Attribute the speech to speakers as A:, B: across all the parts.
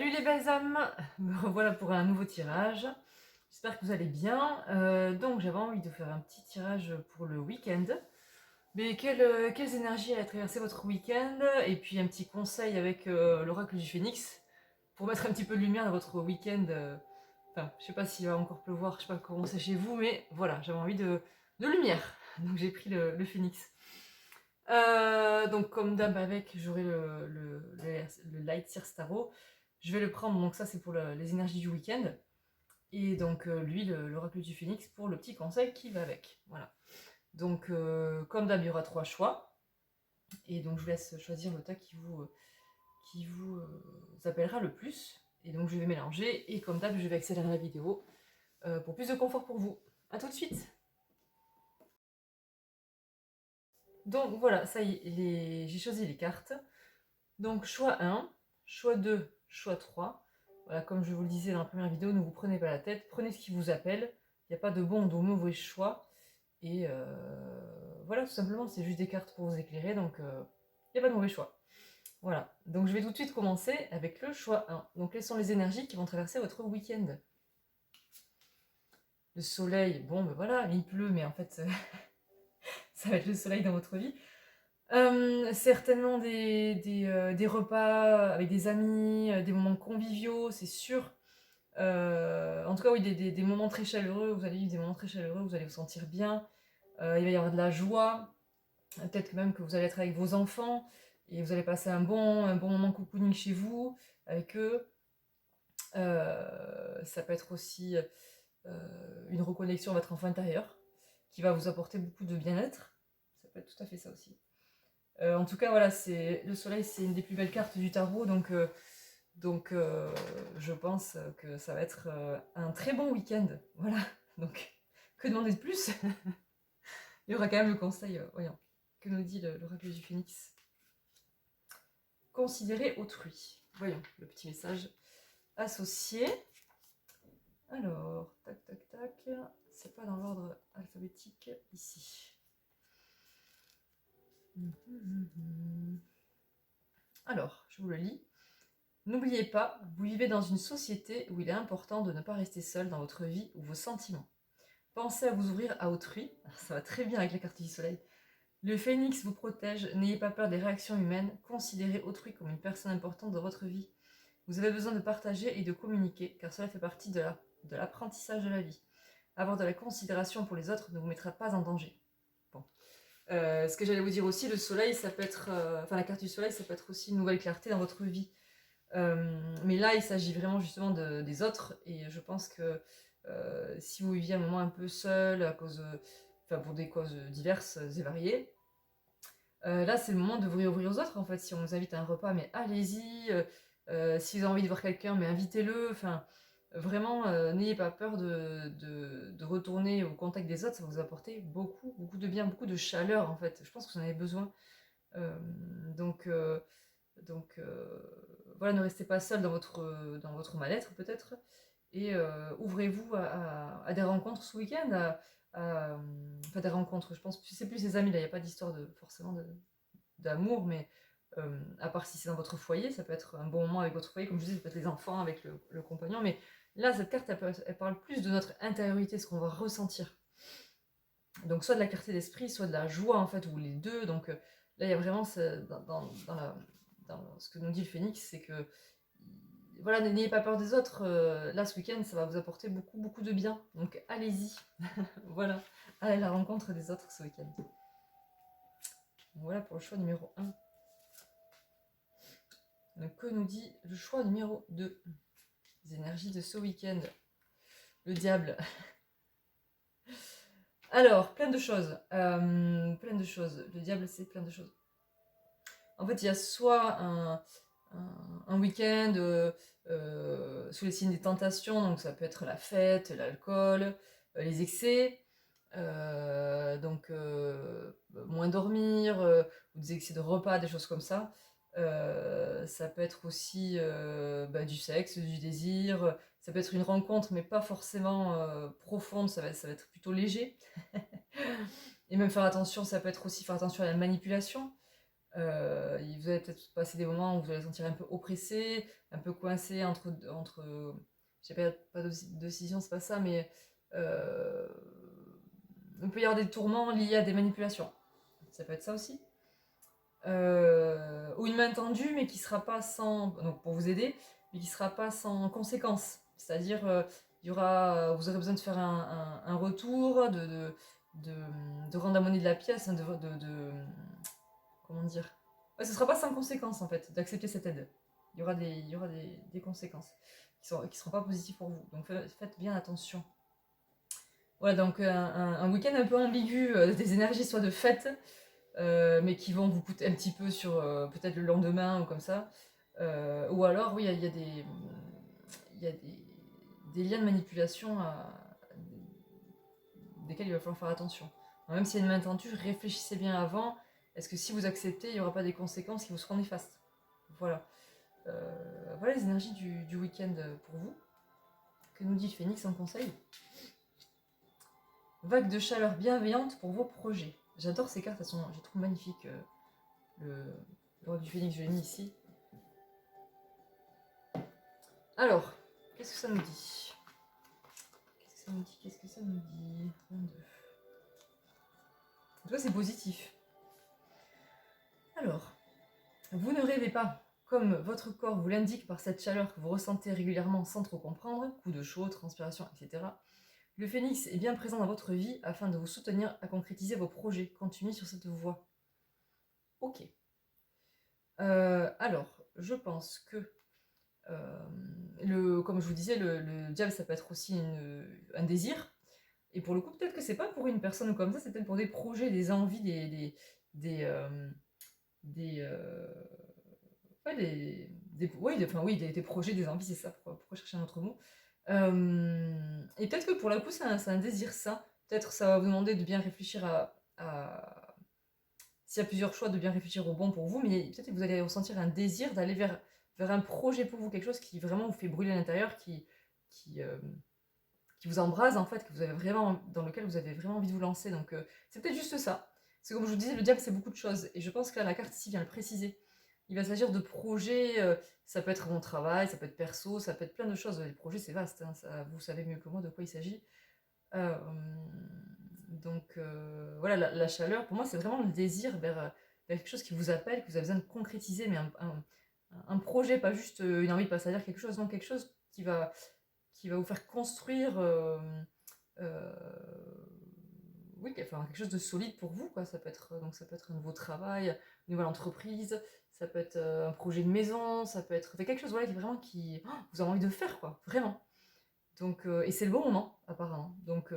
A: Salut les belles âmes, me revoilà pour un nouveau tirage. J'espère que vous allez bien. Donc j'avais envie de faire un petit tirage pour le week-end. Mais quelles énergies allaient traverser votre week-end? Et puis un petit conseil avec l'oracle du Phénix pour mettre un petit peu de lumière dans votre week-end. Enfin, je sais pas s'il va encore pleuvoir, je sais pas comment c'est chez vous, mais voilà, j'avais envie de lumière. Donc j'ai pris le Phénix. Donc comme d'hab avec, j'aurai le Light Seer Starro. Je vais le prendre, donc ça c'est pour les énergies du week-end. Et donc lui, l'oracle du Phénix, pour le petit conseil qui va avec. Voilà. Donc comme d'hab, il y aura 3 choix. Et donc je vous laisse choisir le tas qui vous appellera le plus. Et donc je vais mélanger. Et comme d'hab, je vais accélérer la vidéo pour plus de confort pour vous. A tout de suite. Donc voilà, ça y est, j'ai choisi les cartes. Donc choix 1, choix 2, choix 3. Voilà, comme je vous le disais dans la première vidéo, ne vous prenez pas la tête, prenez ce qui vous appelle. Il n'y a pas de bon ou de mauvais choix. Et voilà, tout simplement, c'est juste des cartes pour vous éclairer, donc il n'y a pas de mauvais choix. Voilà, donc je vais tout de suite commencer avec le choix 1. Donc quelles sont les énergies qui vont traverser votre week-end? Le soleil, bon ben voilà, il pleut, mais en fait, ça va être le soleil dans votre vie. Certainement des repas avec des amis, des moments conviviaux, c'est sûr. En tout cas, oui, des moments très chaleureux, vous allez vivre des moments très chaleureux, vous allez vous sentir bien. Il va y avoir de la joie, peut-être même que vous allez être avec vos enfants et vous allez passer un bon moment cocooning chez vous, avec eux. Ça peut être aussi une reconnexion à votre enfant intérieur qui va vous apporter beaucoup de bien-être. Ça peut être tout à fait ça aussi. En tout cas, voilà, le soleil, c'est une des plus belles cartes du tarot, donc je pense que ça va être un très bon week-end. Voilà, donc que demander de plus? Il y aura quand même le conseil, voyons, que nous dit l'oracle du Phénix. Considérer autrui. Voyons, le petit message associé. Alors, tac, tac, tac, c'est pas dans l'ordre alphabétique ici. Alors, je vous le lis. N'oubliez pas, vous vivez dans une société où il est important de ne pas rester seul dans votre vie ou vos sentiments. Pensez à vous ouvrir à autrui, ça va très bien avec la carte du soleil. Le phénix vous protège, n'ayez pas peur des réactions humaines, considérez autrui comme une personne importante dans votre vie. Vous avez besoin de partager et de communiquer, car cela fait partie de l'apprentissage de la vie. Avoir de la considération pour les autres ne vous mettra pas en danger. Bon. Ce que j'allais vous dire aussi, le soleil, ça peut être, la carte du soleil, ça peut être aussi une nouvelle clarté dans votre vie. Mais là, il s'agit vraiment justement des autres, et je pense que si vous viviez un moment un peu seul, pour des causes diverses et variées, là c'est le moment de vous réouvrir aux autres en fait. Si on vous invite à un repas, mais allez-y. Si vous avez envie de voir quelqu'un, mais invitez-le. Enfin, vraiment, n'ayez pas peur de retourner au contact des autres, ça va vous apporter beaucoup, beaucoup de bien, beaucoup de chaleur en fait. Je pense que vous en avez besoin. Euh, donc, euh, donc, voilà, ne restez pas seul dans votre mal-être peut-être, et ouvrez-vous à des rencontres ce week-end, enfin des rencontres, je pense, c'est plus les amis, là il n'y a pas d'histoire forcément d'amour, mais à part si c'est dans votre foyer, ça peut être un bon moment avec votre foyer, comme je disais, ça peut être les enfants avec le compagnon, mais là cette carte elle parle plus de notre intériorité, ce qu'on va ressentir. Donc soit de la clarté d'esprit, soit de la joie en fait, ou les deux. Donc là il y a vraiment dans ce que nous dit le phénix, c'est que voilà, n'ayez pas peur des autres. Là ce week-end ça va vous apporter beaucoup beaucoup de bien. Donc allez-y. Voilà, allez à la rencontre des autres ce week-end. Voilà pour le choix numéro 1. Donc que nous dit le choix numéro 2? Les énergies de ce week-end. Le diable. Alors, plein de choses. Plein de choses. Le diable, c'est plein de choses. En fait, il y a soit un week-end sous les signes des tentations, donc ça peut être la fête, l'alcool, les excès, donc moins dormir, ou des excès de repas, des choses comme ça. Ça peut être aussi du sexe, du désir, ça peut être une rencontre, mais pas forcément profonde, ça va être plutôt léger. Et même faire attention, ça peut être aussi faire attention à la manipulation. Vous allez peut-être passer des moments où vous allez vous sentir un peu oppressé, un peu coincé entre je sais pas de décision, c'est pas ça, mais euh, il peut y avoir des tourments liés à des manipulations. Ça peut être ça aussi. Ou une main tendue, mais qui sera pas sans, donc pour vous aider, mais qui sera pas sans conséquences. C'est-à-dire, vous aurez besoin de faire un retour, de, de rendre la monnaie de la pièce, hein, comment dire. Ouais, ce sera pas sans conséquences en fait, d'accepter cette aide. Il y aura des conséquences qui seront pas positives pour vous. Donc faites bien attention. Voilà, donc un week-end un peu ambigu, des énergies soit de fête, mais qui vont vous coûter un petit peu sur peut-être le lendemain ou comme ça. Ou alors, oui, il y a des liens de manipulation desquels il va falloir faire attention. Alors, même s'il y a une main tendue, réfléchissez bien avant. Est-ce que si vous acceptez, il n'y aura pas des conséquences qui vous seront néfastes? Voilà. Voilà les énergies du week-end pour vous. Que nous dit le Phénix en conseil? Vague de chaleur bienveillante pour vos projets. J'adore ces cartes, je les trouve magnifiques. Le roi du Phénix, je l'ai mis ici. Alors, qu'est-ce que ça nous dit? Qu'est-ce que ça nous dit 22. En tout cas, c'est positif. Alors, vous ne rêvez pas. Comme votre corps vous l'indique par cette chaleur que vous ressentez régulièrement sans trop comprendre, coups de chaud, transpiration, etc., le phénix est bien présent dans votre vie afin de vous soutenir à concrétiser vos projets. Continuez sur cette voie. Ok. Alors, je pense que, comme je vous disais, le diable, ça peut être aussi un désir. Et pour le coup, peut-être que c'est pas pour une personne comme ça, c'est peut-être pour des projets, des envies, des, des, euh, ouais, oui, des projets, des envies, c'est ça, pourquoi chercher un autre mot. Et peut-être que pour le coup, c'est un désir ça. Peut-être ça va vous demander de bien réfléchir s'il y a plusieurs choix, de bien réfléchir au bon pour vous, mais peut-être que vous allez ressentir un désir d'aller vers un projet pour vous, quelque chose qui vraiment vous fait brûler à l'intérieur, qui, euh, qui vous embrase en fait, que vous avez vraiment, dans lequel vous avez vraiment envie de vous lancer. Donc c'est peut-être juste ça. C'est comme je vous disais, le diable c'est beaucoup de choses. Et je pense que là, la carte ici vient le préciser. Il va s'agir de projets, ça peut être mon travail, ça peut être perso, ça peut être plein de choses. Les projets c'est vaste, hein, vous savez mieux que moi de quoi il s'agit. Euh, voilà, la chaleur, pour moi c'est vraiment le désir vers quelque chose qui vous appelle, que vous avez besoin de concrétiser, mais un projet, pas juste une envie de passer à dire quelque chose, non, quelque chose qui va vous faire construire euh, oui, enfin, quelque chose de solide pour vous, quoi. Ça peut être un nouveau travail, une nouvelle entreprise, ça peut être un projet de maison, ça peut être quelque chose voilà, vous avez envie de faire, quoi, vraiment. Donc, et c'est le bon moment, apparemment. Donc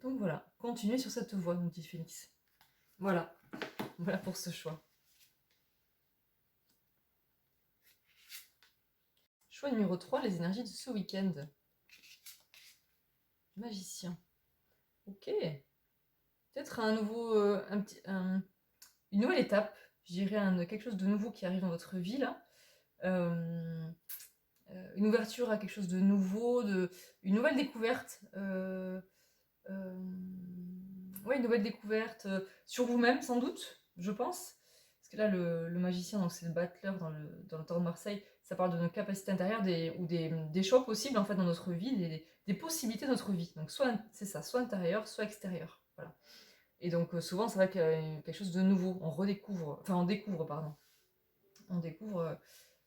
A: voilà, continuez sur cette voie, mon petit Phoenix. Voilà, voilà pour ce choix. Choix numéro 3, les énergies de ce week-end. Magicien. Ok. Peut-être une nouvelle étape, je dirais quelque chose de nouveau qui arrive dans votre vie là. Euh, une ouverture à quelque chose de nouveau, une nouvelle découverte. Ouais, une nouvelle découverte sur vous-même sans doute, je pense. Parce que là, le magicien, donc c'est le battleur dans le Tour de Marseille, ça parle de nos capacités intérieures ou des choix possibles en fait dans notre vie, des possibilités de notre vie. Donc soit c'est ça, soit intérieur, soit extérieur. Voilà. Et donc souvent, c'est vrai qu'il y a quelque chose de nouveau. On découvre, pardon. On découvre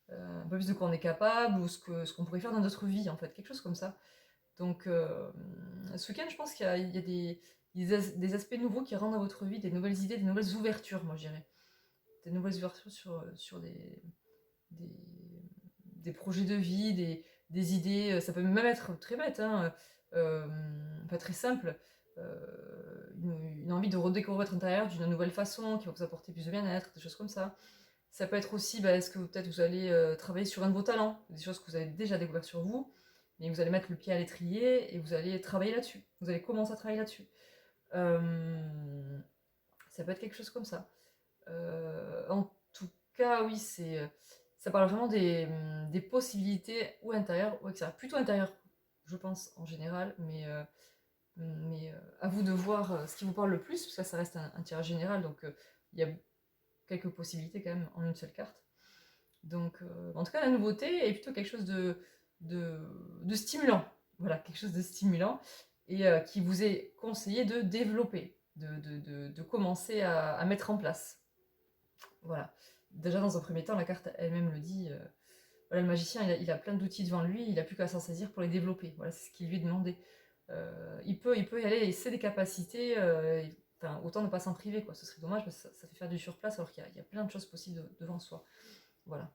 A: un peu plus de quoi on est capable ou ce qu'on pourrait faire dans notre vie, en fait. Quelque chose comme ça. Donc ce week-end, je pense qu'il y a des aspects nouveaux qui rentrent dans votre vie, des nouvelles idées, des nouvelles ouvertures, moi je dirais. Des nouvelles ouvertures sur des, des projets de vie, des idées. Ça peut même être très bête, hein, pas très simple. Une envie de redécouvrir votre intérieur d'une nouvelle façon qui va vous apporter plus de bien-être, des choses comme ça. Ça peut être aussi, est-ce que peut-être vous allez travailler sur un de vos talents, des choses que vous avez déjà découvert sur vous, mais vous allez mettre le pied à l'étrier et vous allez travailler là-dessus. Vous allez commencer à travailler là-dessus. Euh, Ça peut être quelque chose comme ça. En tout cas, oui, ça parle vraiment des possibilités ou intérieures ou extérieures. Plutôt intérieures, je pense, en général, Mais à vous de voir ce qui vous parle le plus, parce que ça reste un tirage général, donc il y a quelques possibilités quand même en une seule carte. Donc, en tout cas, la nouveauté est plutôt quelque chose de stimulant. Voilà, quelque chose de stimulant et qui vous est conseillé de développer, de commencer à mettre en place. Voilà. Déjà, dans un premier temps, la carte elle-même le dit. Voilà, le magicien, il a plein d'outils devant lui, il n'a plus qu'à s'en saisir pour les développer. Voilà, c'est ce qui lui est demandé. Il peut y aller, et c'est des capacités. Enfin, autant ne pas s'en priver, quoi. Ce serait dommage parce que ça fait faire du surplace alors qu'il y a plein de choses possibles devant soi. Voilà.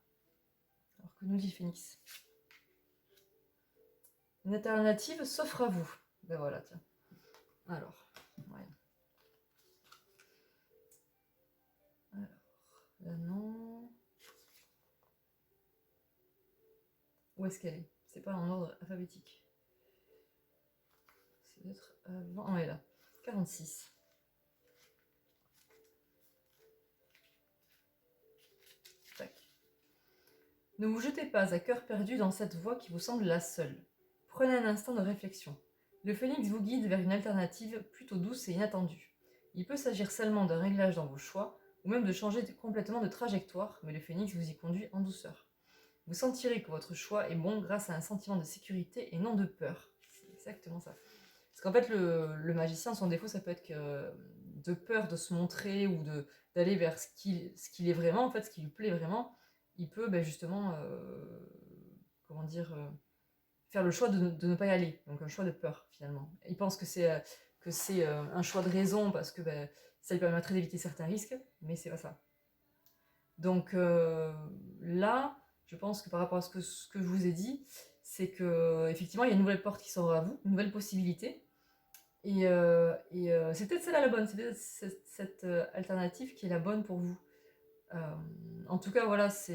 A: Alors que nous dit Phoenix. Une alternative s'offre à vous. Ben voilà, tiens. Alors, ouais. Alors, là non. Où est-ce qu'elle est? C'est pas en ordre alphabétique. C'est peut-être avant. Ah, elle est là. 46. Tac. Ne vous jetez pas à cœur perdu dans cette voie qui vous semble la seule. Prenez un instant de réflexion. Le phénix vous guide vers une alternative plutôt douce et inattendue. Il peut s'agir seulement d'un réglage dans vos choix, ou même de changer complètement de trajectoire, mais le phénix vous y conduit en douceur. Vous sentirez que votre choix est bon grâce à un sentiment de sécurité et non de peur. C'est exactement ça. Parce qu'en fait, le magicien, son défaut, ça peut être de peur de se montrer ou d'aller vers ce qu'il est vraiment, en fait, ce qui lui plaît vraiment. Il peut justement, comment dire, faire le choix de ne pas y aller. Donc un choix de peur, finalement. Il pense que c'est un choix de raison parce que ça lui permettrait d'éviter certains risques, mais c'est pas ça. Donc là, je pense que par rapport à ce que je vous ai dit, c'est que effectivement il y a une nouvelle porte qui s'ouvre à vous, une nouvelle possibilité. Et c'est peut-être celle-là la bonne, c'est peut-être cette alternative qui est la bonne pour vous. En tout cas, voilà, ça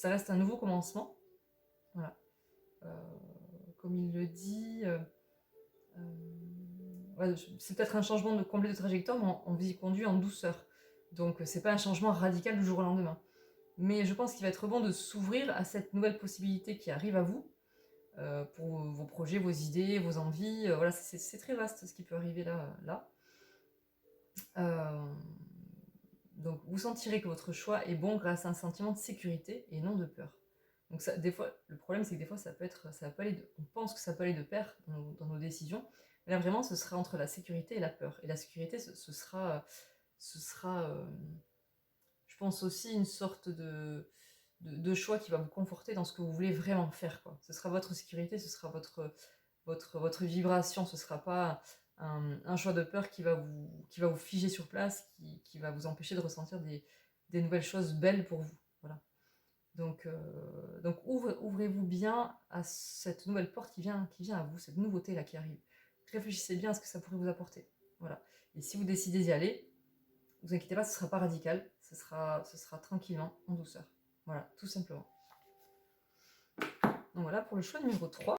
A: reste un nouveau commencement. Voilà. Comme il le dit, ouais, c'est peut-être un changement de complet de trajectoire, mais on vous y conduit en douceur. Donc c'est pas un changement radical du jour au lendemain. Mais je pense qu'il va être bon de s'ouvrir à cette nouvelle possibilité qui arrive à vous, pour vos projets, vos idées, vos envies. Voilà, c'est très vaste ce qui peut arriver là. Euh, donc vous sentirez que votre choix est bon grâce à un sentiment de sécurité et non de peur. Donc ça, des fois, le problème c'est que des fois ça peut aller on pense que ça peut aller de pair dans nos décisions, mais là vraiment ce sera entre la sécurité et la peur. Et la sécurité ce sera, je pense aussi une sorte de choix qui va vous conforter dans ce que vous voulez vraiment faire, quoi. Ce sera votre sécurité, ce sera votre vibration, ce ne sera pas un choix de peur qui va vous figer sur place, qui va vous empêcher de ressentir des nouvelles choses belles pour vous. Voilà. Donc ouvrez-vous bien à cette nouvelle porte qui vient à vous, cette nouveauté-là qui arrive. Réfléchissez bien à ce que ça pourrait vous apporter. Voilà. Et si vous décidez d'y aller, ne vous inquiétez pas, ce ne sera pas radical, ce sera tranquillement, en douceur. Voilà, tout simplement. Donc voilà pour le choix numéro 3.